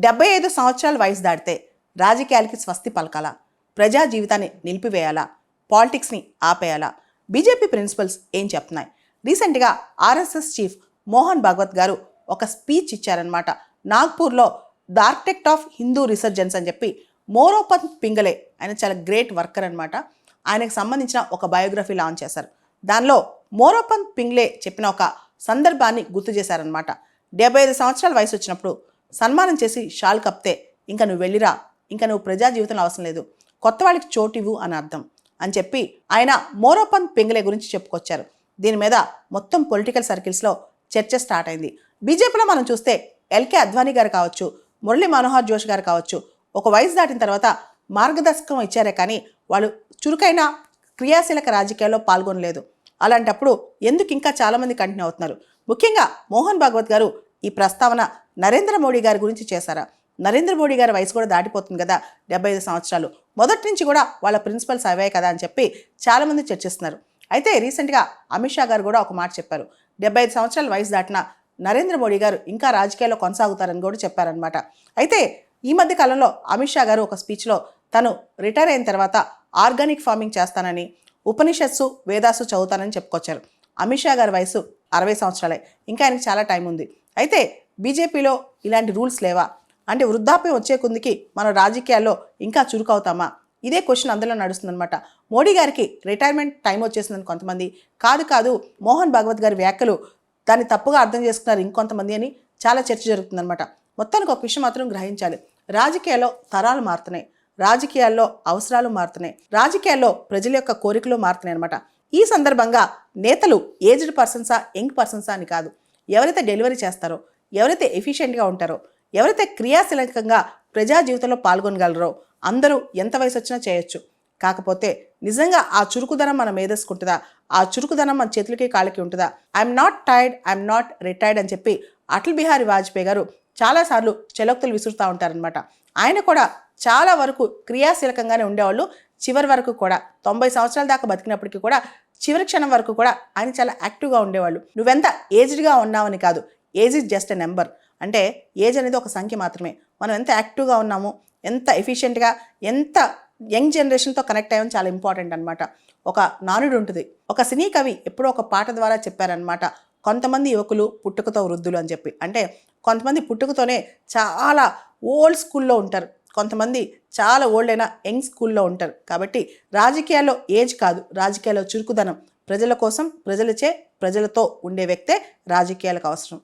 75 సంవత్సరాల వయసు దాటితే రాజకీయాలకి స్వస్తి పలకాలా, ప్రజా జీవితాన్ని నిలిపివేయాలా, పాలిటిక్స్ని ఆపేయాలా? బీజేపీ ప్రిన్సిపల్స్ ఏం చెప్తున్నాయి? రీసెంట్గా ఆర్ఎస్ఎస్ చీఫ్ మోహన్ భాగవత్ గారు ఒక స్పీచ్ ఇచ్చారనమాట. నాగ్పూర్లో the architect of Hindu resurgence అని చెప్పి మోరోపంత్ పింగళే, ఆయన చాలా గ్రేట్ వర్కర్ అనమాట. ఆయనకు సంబంధించిన ఒక బయోగ్రఫీ లాంచ్ చేశారు. దానిలో మోరోపంత్ పింగ్లే చెప్పిన ఒక సందర్భాన్ని గుర్తు చేశారనమాట. 75 సంవత్సరాల వయసు వచ్చినప్పుడు సన్మానం చేసి షాల్ కప్తే ఇంకా నువ్వు వెళ్ళిరా, ఇంకా నువ్వు ప్రజా జీవితంలో అవసరం లేదు, కొత్త వాళ్ళకి చోటివ్వు అని అర్థం అని చెప్పి ఆయన మోరోపంత్ పింగళే గురించి చెప్పుకొచ్చారు. దీని మీద మొత్తం పొలిటికల్ సర్కిల్స్లో చర్చ స్టార్ట్ అయింది. బీజేపీలో మనం చూస్తే ఎల్కే అద్వానీ గారు కావచ్చు, మురళీ మనోహర్ జోషి గారు కావచ్చు, ఒక వయసు దాటిన తర్వాత మార్గదర్శకం ఇచ్చారే కానీ వాళ్ళు చురుకైన క్రియాశీలక రాజకీయాల్లో పాల్గొనలేదు. అలాంటప్పుడు ఎందుకు ఇంకా చాలామంది కంటిన్యూ అవుతున్నారు? ముఖ్యంగా మోహన్ భాగవత్ గారు ఈ ప్రస్తావన నరేంద్ర మోడీ గారి గురించి చేశారా? నరేంద్ర మోడీ గారి వయసు కూడా దాటిపోతుంది కదా, 75 సంవత్సరాలు. మొదటి నుంచి కూడా వాళ్ళ ప్రిన్సిపల్స్ అవే కదా అని చెప్పి చాలామంది చర్చిస్తున్నారు. అయితే రీసెంట్గా అమిత్ షా గారు కూడా ఒక మాట చెప్పారు. 75 సంవత్సరాల వయసు దాటిన నరేంద్ర మోడీ గారు ఇంకా రాజకీయాల్లో కొనసాగుతారని కూడా చెప్పారనమాట. అయితే ఈ మధ్య కాలంలో అమిత్ షా గారు ఒక స్పీచ్లో తను రిటైర్ అయిన తర్వాత ఆర్గానిక్ ఫార్మింగ్ చేస్తానని, ఉపనిషత్సు వేదాసు చదువుతానని చెప్పుకొచ్చారు. అమిత్ షా గారి వయసు 60 సంవత్సరాలే, ఇంకా ఆయనకి చాలా టైం ఉంది. అయితే బీజేపీలో ఇలాంటి రూల్స్ లేవా? అంటే వృద్ధాప్యం వచ్చే కొందికి మనం రాజకీయాల్లో ఇంకా చురుకవుతామా? ఇదే క్వశ్చన్ అందులో నడుస్తుందన్నమాట. మోడీ గారికి రిటైర్మెంట్ టైం వచ్చేసిందని కొంతమంది, కాదు మోహన్ భాగవత్ గారి వ్యాఖ్యలు దాన్ని తప్పుగా అర్థం చేసుకున్నారు ఇంకొంతమంది అని చాలా చర్చ జరుగుతుందన్నమాట. మొత్తానికి ఒక విషయం మాత్రం గ్రహించాలి. రాజకీయాల్లో తరాలు మారుతున్నాయి, రాజకీయాల్లో అవసరాలు మారుతున్నాయి, రాజకీయాల్లో ప్రజల యొక్క కోరికలు మారుతున్నాయి అనమాట. ఈ సందర్భంగా నేతలు ఏజ్డ్ పర్సన్సా, యంగ్ పర్సన్సా అని కాదు, ఎవరైతే డెలివరీ చేస్తారో, ఎవరైతే ఎఫిషియెంట్గా ఉంటారో, ఎవరైతే క్రియాశీలకంగా ప్రజా జీవితంలో పాల్గొనగలరో అందరూ ఎంత వయసు వచ్చినా చేయొచ్చు. కాకపోతే నిజంగా ఆ చురుకుదనం మన మేధస్కుంటుందా, ఆ చురుకుదనం మన చేతులకి కాళ్ళకి ఉంటుందా? I'm not tired, I'm not retired అని చెప్పి అటల్ బిహారీ వాజ్పేయి గారు చాలాసార్లు చెలోక్తులు విసురుతూ ఉంటారనమాట. ఆయన కూడా చాలా వరకు క్రియాశీలకంగానే ఉండేవాళ్ళు. చివరి వరకు కూడా 90 సంవత్సరాల దాకా బతికినప్పటికీ కూడా చివరి క్షణం వరకు కూడా ఆయన చాలా యాక్టివ్గా ఉండేవాళ్ళు. నువ్వెంత ఏజ్డ్గా ఉన్నావని కాదు, age is just a number. అంటే ఏజ్ అనేది ఒక సంఖ్య మాత్రమే. మనం ఎంత యాక్టివ్గా ఉన్నామో, ఎంత ఎఫిషియెంట్గా, ఎంత యంగ్ జనరేషన్తో కనెక్ట్ అయ్యామో చాలా ఇంపార్టెంట్ అనమాట. ఒక నానుడు ఉంటుంది, ఒక సినీ కవి ఎప్పుడో ఒక పాట ద్వారా చెప్పారనమాట, కొంతమంది యువకులు పుట్టుకతో వృద్ధులు అని చెప్పి. అంటే కొంతమంది పుట్టుకతోనే చాలా ఓల్డ్ స్కూల్లో ఉంటారు, కొంతమంది చాలా ఓల్డ్ అయినా యంగ్ స్కూల్లో ఉంటారు. కాబట్టి రాజకీయాల్లో ఏజ్ కాదు, రాజకీయాల్లో చురుకుదనం, ప్రజల కోసం, ప్రజలచే, ప్రజలతో ఉండే వ్యక్తే రాజకీయాలకు అవసరం.